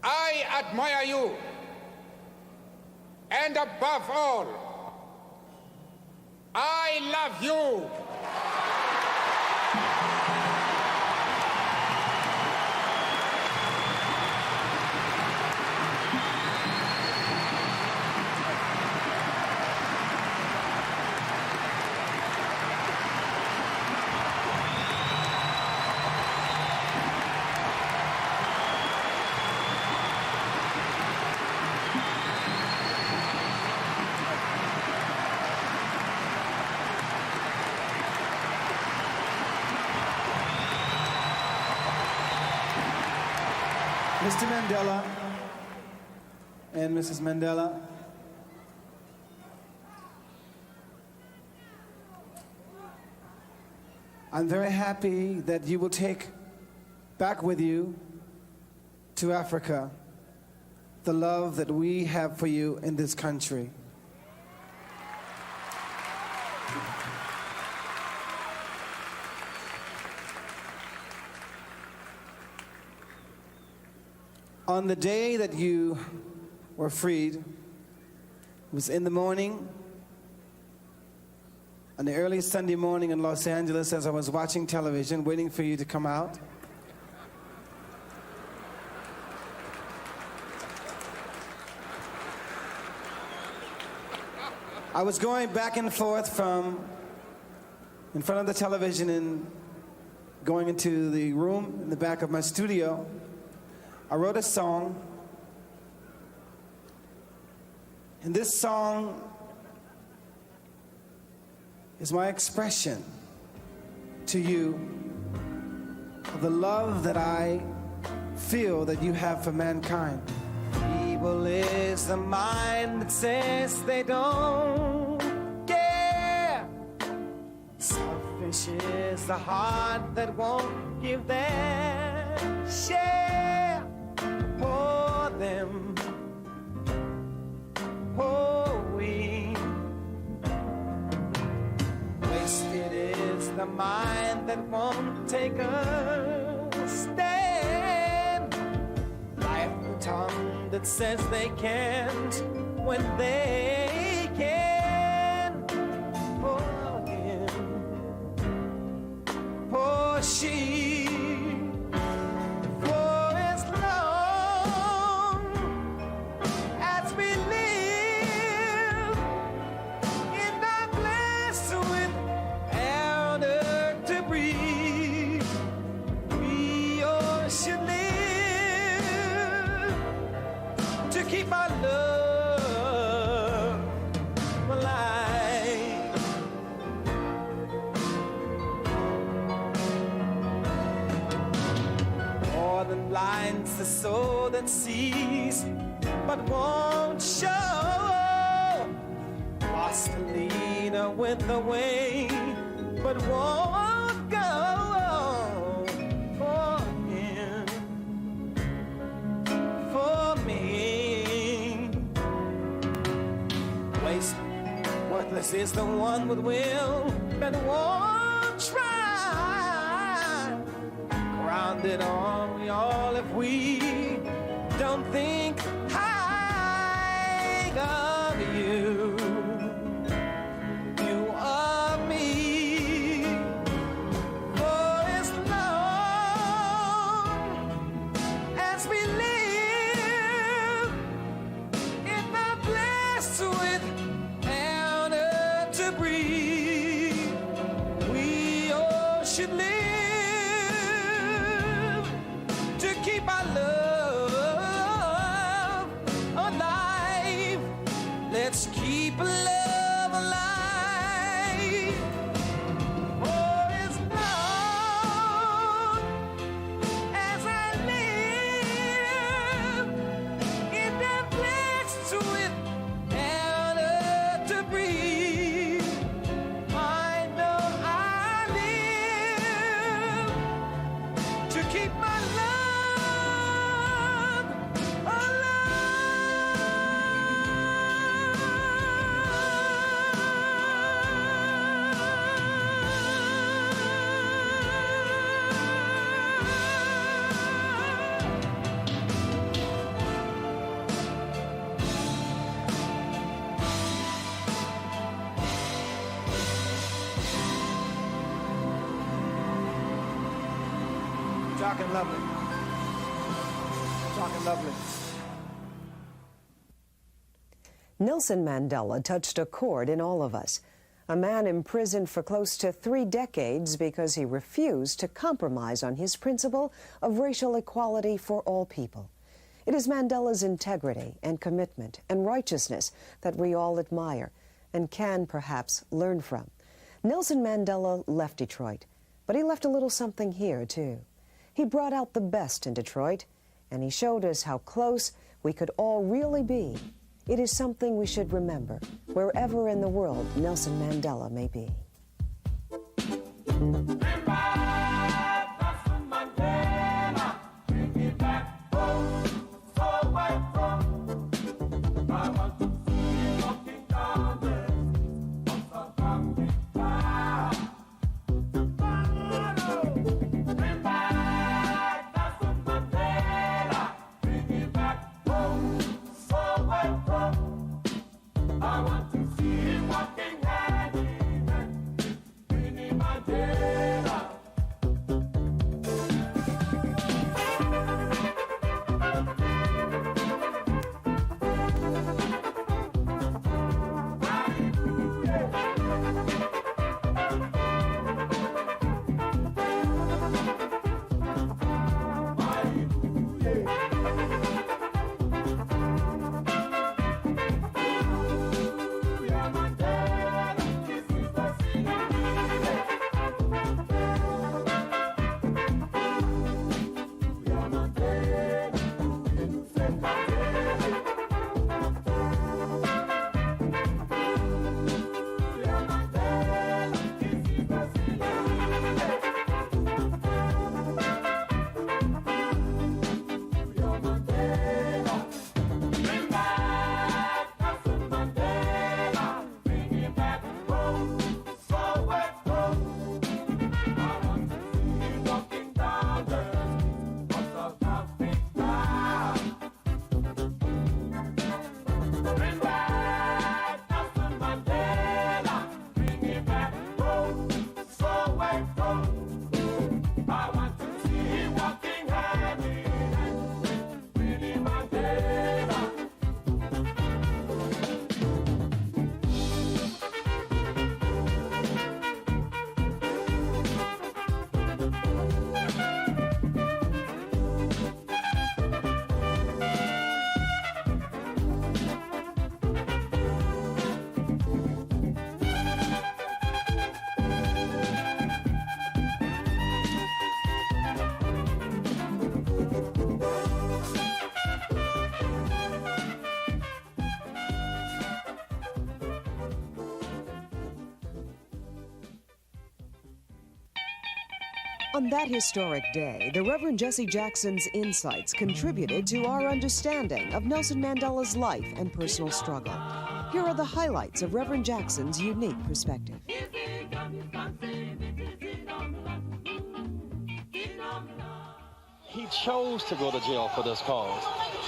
I admire you, and above all, I love you. Mr. Mandela and Mrs. Mandela, I'm very happy that you will take back with you to Africa the love that we have for you in this country. On the day that you were freed, it was in the morning, on the early Sunday morning in Los Angeles, as I was watching television, waiting for you to come out. I was going back and forth from in front of the television and going into the room in the back of my studio. I wrote a song, and this song is my expression to you of the love that I feel that you have for mankind. Evil is the mind that says they don't care. Selfish is the heart that won't give their share. For them, oh we. Wasted is the mind that won't take a stand. Life the tongue that says they can't when they can. For him, for she, for as long as we live in the place without earth to breathe, we all should live to keep our love alive. More than blinds the soul that sees but won't show. Lost a leader with the way but won't go. For him, for me. Waste, worthless is the one with will that won't try. Grounded on we all if we don't think high of you, you of me. For as long as we live in the place without earth to breathe, we all should live to keep our love alive. Let's keep love alive. For as long as I live in that place without earth to breathe, I know I live to keep my love Dark and lovely. Dark and lovely. Nelson Mandela touched a chord in all of us. A man imprisoned for close to 3 decades because he refused to compromise on his principle of racial equality for all people. It is Mandela's integrity and commitment and righteousness that we all admire and can perhaps learn from. Nelson Mandela left Detroit, but he left a little something here too. He brought out the best in Detroit, and he showed us how close we could all really be. It is something we should remember, wherever in the world Nelson Mandela may be. Bring I want to see him walking hand in hand, Winnie Mandela. On that historic day, the Reverend Jesse Jackson's insights contributed to our understanding of Nelson Mandela's life and personal struggle. Here are the highlights of Reverend Jackson's unique perspective. He chose to go to jail for this cause.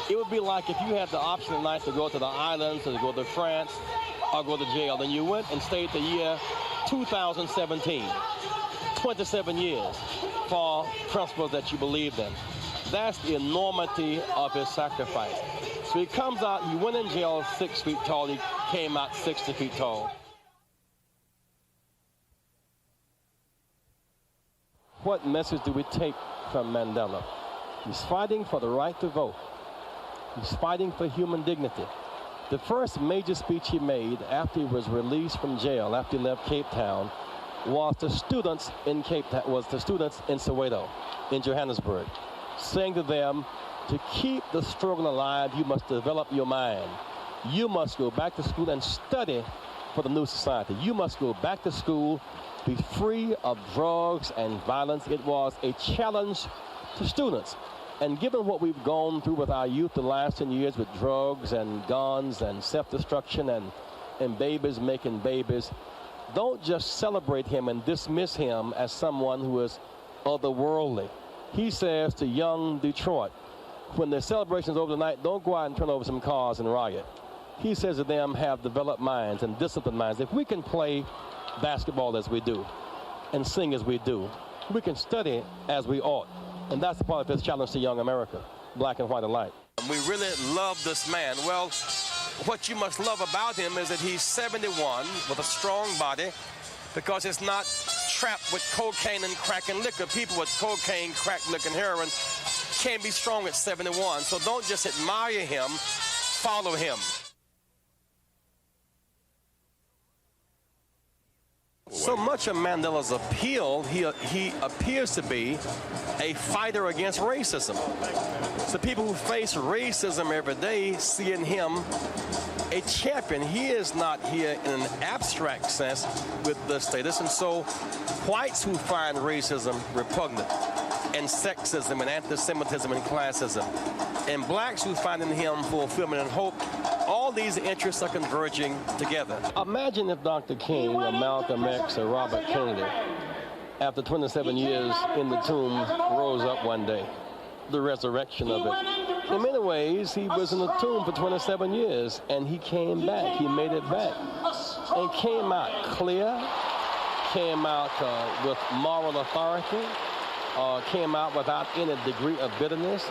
It would be like if you had the option tonight to go to the islands, or to go to France, or go to jail, and you went and stayed the year 2017. 27 years for principles that you believed in. That's the enormity of his sacrifice. So he comes out, he went in jail 6 feet tall, he came out 60 feet tall. What message do we take from Mandela? He's fighting for the right to vote. He's fighting for human dignity. The first major speech he made after he was released from jail, after he left Cape Town, was the students in Soweto, in Johannesburg, saying to them, to keep the struggle alive, you must develop your mind. You must go back to school and study for the new society. You must go back to school, be free of drugs and violence. It was a challenge to students. And given what we've gone through with our youth the last 10 years with drugs and guns and self-destruction and babies making babies, don't just celebrate him and dismiss him as someone who is otherworldly. He says to young Detroit, when the celebration's over tonight, don't go out and turn over some cars and riot. He says to them, have developed minds and disciplined minds. If we can play basketball as we do and sing as we do, we can study as we ought. And that's the part of his challenge to young America, black and white alike. We really love this man. Well, what you must love about him is that he's 71 with a strong body, because it's not trapped with cocaine and crack and liquor. People with cocaine, crack, liquor, and heroin can't be strong at 71. So don't just admire him, follow him. So much of Mandela's appeal, he appears to be a fighter against racism. So people who face racism every day see in him a champion. He is not here in an abstract sense with the status. And so whites who find racism repugnant, and sexism and anti-Semitism and classism, and blacks who find in him fulfillment and hope, all these interests are converging together. Imagine if Dr. King or Malcolm X or Robert Kennedy, after 27 years in the tomb, rose up one day. The resurrection of it In many ways, he was in the tomb for 27 years, and he came back. He made it back. And came out clear, came out with moral authority, came out without any degree of bitterness,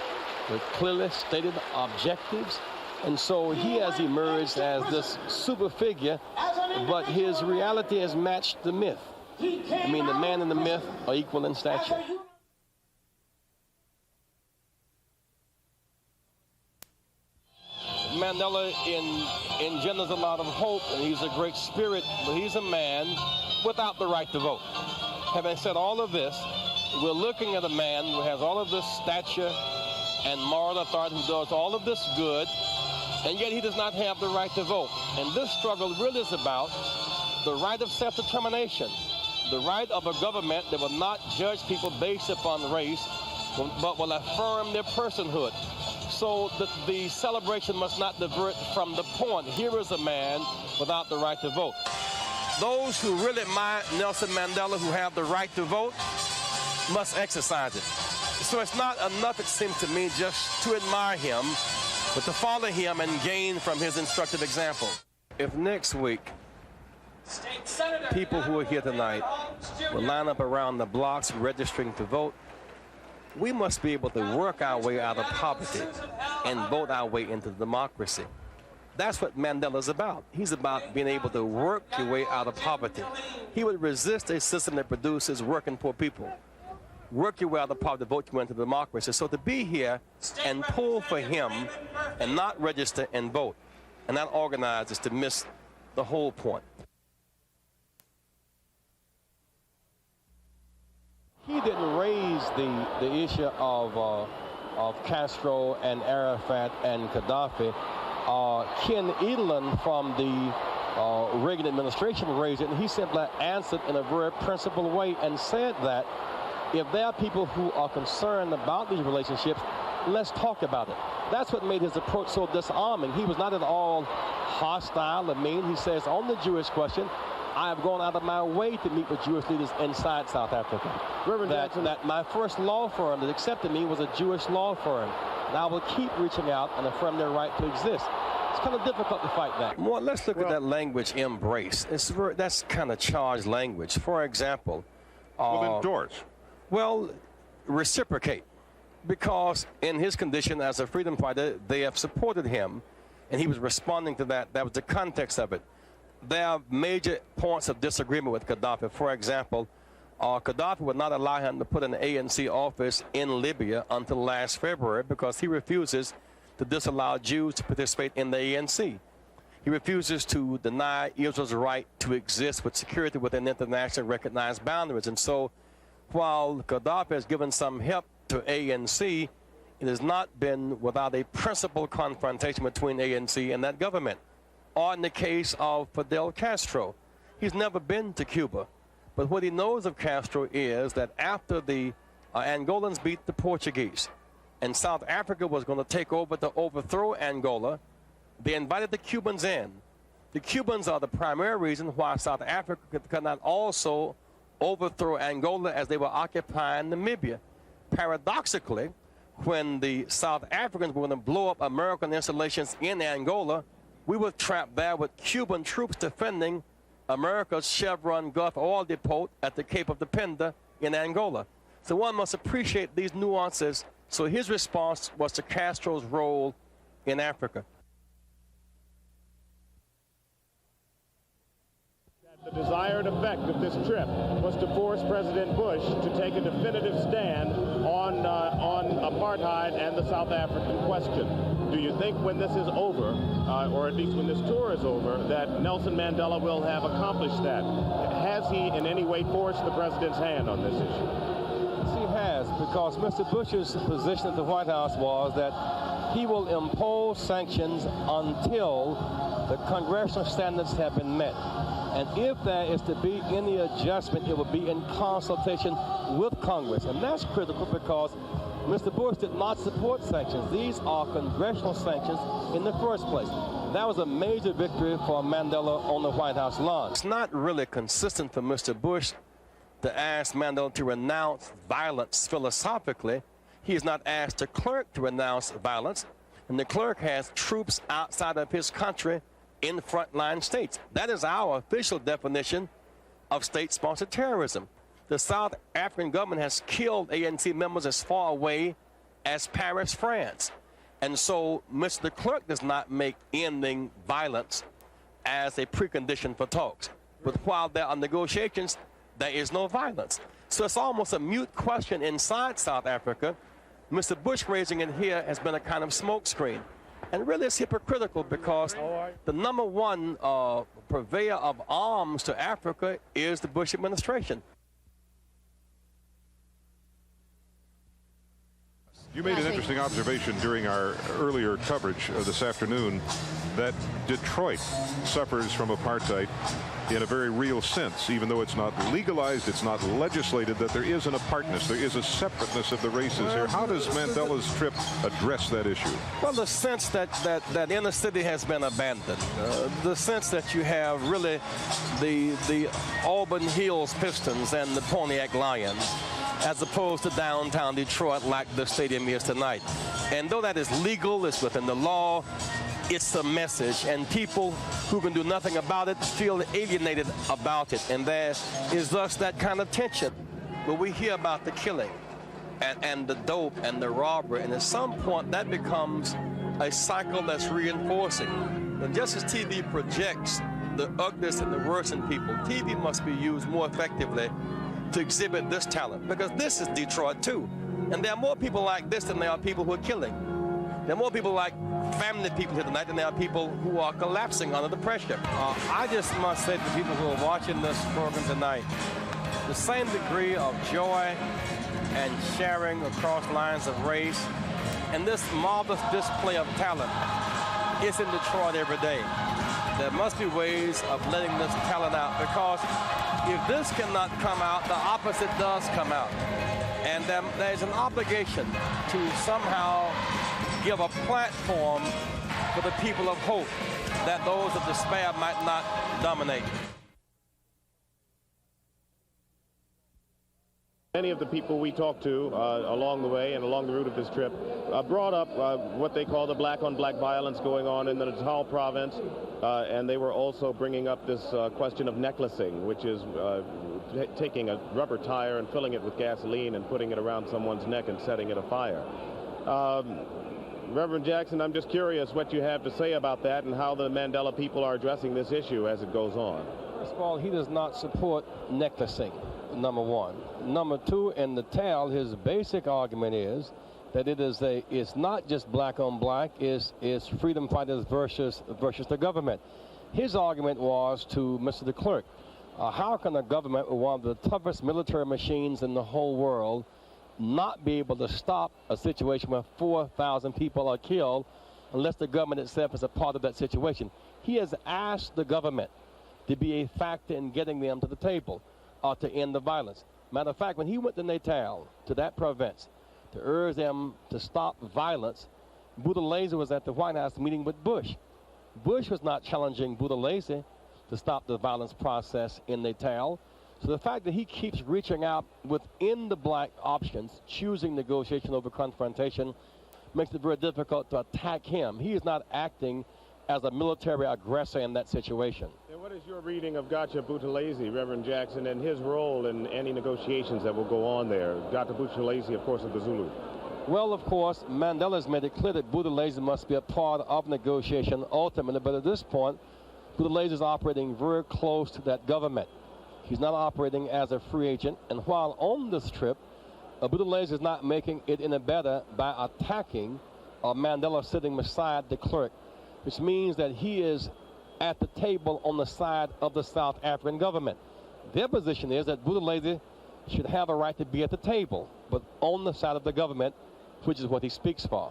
with clearly stated objectives. And so he has emerged as this super figure, but his reality has matched the myth. I mean, the man and the myth are equal in stature. Mandela engenders a lot of hope, and he's a great spirit, but he's a man without the right to vote. Having said all of this, we're looking at a man who has all of this stature and moral authority, who does all of this good, and yet he does not have the right to vote. And this struggle really is about the right of self-determination, the right of a government that will not judge people based upon race, but will affirm their personhood. So the celebration must not divert from the point. Here is a man without the right to vote. Those who really admire Nelson Mandela, who have the right to vote, must exercise it. So it's not enough, it seems to me, just to admire him, but to follow him and gain from his instructive example. If next week people who are here tonight will line up around the blocks registering to vote, we must be able to work our way out of poverty and vote our way into democracy. That's what Mandela's about. He's about being able to work your way out of poverty. He would resist a system that produces working poor people. Work your way out of poverty, vote you into democracy. So to be here and pull for him and not register and vote and not organize is to miss the whole point. He didn't raise the issue of Castro and Arafat and Gaddafi. Ken Edelin from the Reagan administration raised it, and he simply answered in a very principled way and said that if there are people who are concerned about these relationships, let's talk about it. That's what made his approach so disarming. He was not at all hostile or mean. He says, on the Jewish question, I have gone out of my way to meet with Jewish leaders inside South Africa. Reverend Jackson, that my first law firm that accepted me was a Jewish law firm. And I will keep reaching out and affirm their right to exist. It's kind of difficult to fight that. Well, let's look at that language, embrace. That's kind of charged language. For example, endorse. Well, reciprocate. Because in his condition as a freedom fighter, they have supported him, and he was responding to that. That was the context of it. There are major points of disagreement with Gaddafi. For example, Gaddafi would not allow him to put an ANC office in Libya until last February because he refuses to disallow Jews to participate in the ANC. He refuses to deny Israel's right to exist with security within internationally recognized boundaries. And so while Gaddafi has given some help to ANC, it has not been without a principled confrontation between ANC and that government. Or in the case of Fidel Castro, he's never been to Cuba. But what he knows of Castro is that after the Angolans beat the Portuguese and South Africa was going to take over to overthrow Angola, they invited the Cubans in. The Cubans are the primary reason why South Africa could not also overthrow Angola as they were occupying Namibia. Paradoxically, when the South Africans were going to blow up American installations in Angola, we were trapped there with Cuban troops defending America's Chevron Gulf oil depot at the Cape of the Penda in Angola. So one must appreciate these nuances. So his response was to Castro's role in Africa. The desired effect of this trip was to force President Bush to take a definitive stand on apartheid and the South African question. Do you think when this is over, or at least when this tour is over, that Nelson Mandela will have accomplished that? Has he in any way forced the president's hand on this issue? Yes, he has, because Mr. Bush's position at the White House was that he will impose sanctions until the congressional standards have been met. And if there is to be any adjustment, it will be in consultation with Congress. And that's critical because Mr. Bush did not support sanctions. These are congressional sanctions in the first place. That was a major victory for Mandela on the White House lawn. It's not really consistent for Mr. Bush to ask Mandela to renounce violence philosophically. He has not asked the clerk to renounce violence, and the clerk has troops outside of his country in frontline states. That is our official definition of state-sponsored terrorism. The South African government has killed ANC members as far away as Paris, France. And so Mr. Clerk does not make ending violence as a precondition for talks. But while there are negotiations, there is no violence. So it's almost a mute question inside South Africa. Mr. Bush raising it here has been a kind of smokescreen. And really it's hypocritical because the number one purveyor of arms to Africa is the Bush administration. You made an interesting observation during our earlier coverage this afternoon that Detroit suffers from apartheid in a very real sense, even though it's not legalized, it's not legislated, that there is an apartness, there is a separateness of the races here. How does Mandela's trip address that issue? Well, the sense that inner city has been abandoned, the sense that you have really the Auburn Hills Pistons and the Pontiac Lions, as opposed to downtown Detroit like the stadium is tonight. And though that is legal, it's within the law, it's a message, and people who can do nothing about it feel alienated about it, and there is thus that kind of tension. But we hear about the killing and the dope and the robbery, and at some point that becomes a cycle that's reinforcing. And just as TV projects the ugliest and the worst in people, TV must be used more effectively to exhibit this talent, because this is Detroit too. And there are more people like this than there are people who are killing. There are more people like family people here tonight than there are people who are collapsing under the pressure. I just must say to people who are watching this program tonight, the same degree of joy and sharing across lines of race and this marvelous display of talent is in Detroit every day. There must be ways of letting this talent out, because if this cannot come out, the opposite does come out. And there's an obligation to somehow give a platform for the people of hope, that those of despair might not dominate. Many of the people we talked to along the way and along the route of this trip brought up what they call the black-on-black violence going on in the Natal province, and they were also bringing up this question of necklacing, which is taking a rubber tire and filling it with gasoline and putting it around someone's neck and setting it afire. Reverend Jackson, I'm just curious what you have to say about that and how the Mandela people are addressing this issue as it goes on. First of all, he does not support necklacing, number one. Number two, in the tale, his basic argument is that it's not just black on black, it's freedom fighters versus the government. His argument was to Mr. de Klerk, how can a government with one of the toughest military machines in the whole world not be able to stop a situation where 4,000 people are killed unless the government itself is a part of that situation? He has asked the government to be a factor in getting them to the table to end the violence. Matter of fact, when he went to Natal, to that province, to urge them to stop violence, Buthelezi was at the White House meeting with Bush. Bush was not challenging Buthelezi to stop the violence process in Natal. So the fact that he keeps reaching out within the black options, choosing negotiation over confrontation, makes it very difficult to attack him. He is not acting as a military aggressor in that situation. And what is your reading of Gotcha Buthelezi, Reverend Jackson, and his role in any negotiations that will go on there? Dr. Buthelezi, of course, of the Zulu. Well, of course, Mandela has made it clear that Buthelezi must be a part of negotiation ultimately, but at this point, Buthelezi is operating very close to that government. He's not operating as a free agent, and while on this trip, Buthelezi is not making it any better by attacking Mandela sitting beside de Klerk, which means that he is at the table on the side of the South African government. Their position is that Buthelezi should have a right to be at the table, but on the side of the government, which is what he speaks for.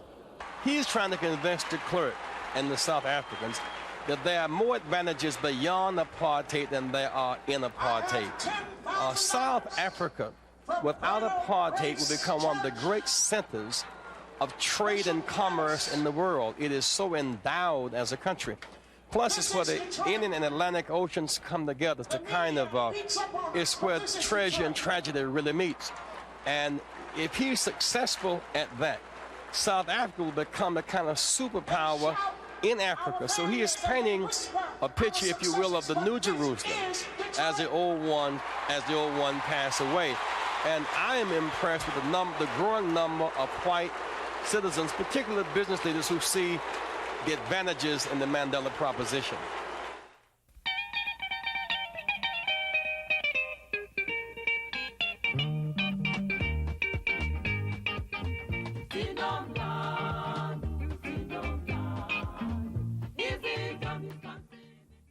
He's trying to convince de Klerk and the South Africans that there are more advantages beyond apartheid than there are in apartheid. South Africa, without apartheid, will become one of the great centers of trade and commerce in the world. It is so endowed as a country. Plus, it's where the Indian and Atlantic Oceans come together. It's the kind of, it's where treasure and tragedy really meets. And if he's successful at that, South Africa will become a kind of superpower in Africa. So he is painting a picture, if you will, of the New Jerusalem as the old one passed away. And I am impressed with the growing number of white citizens, particularly business leaders, who see the advantages in the Mandela proposition.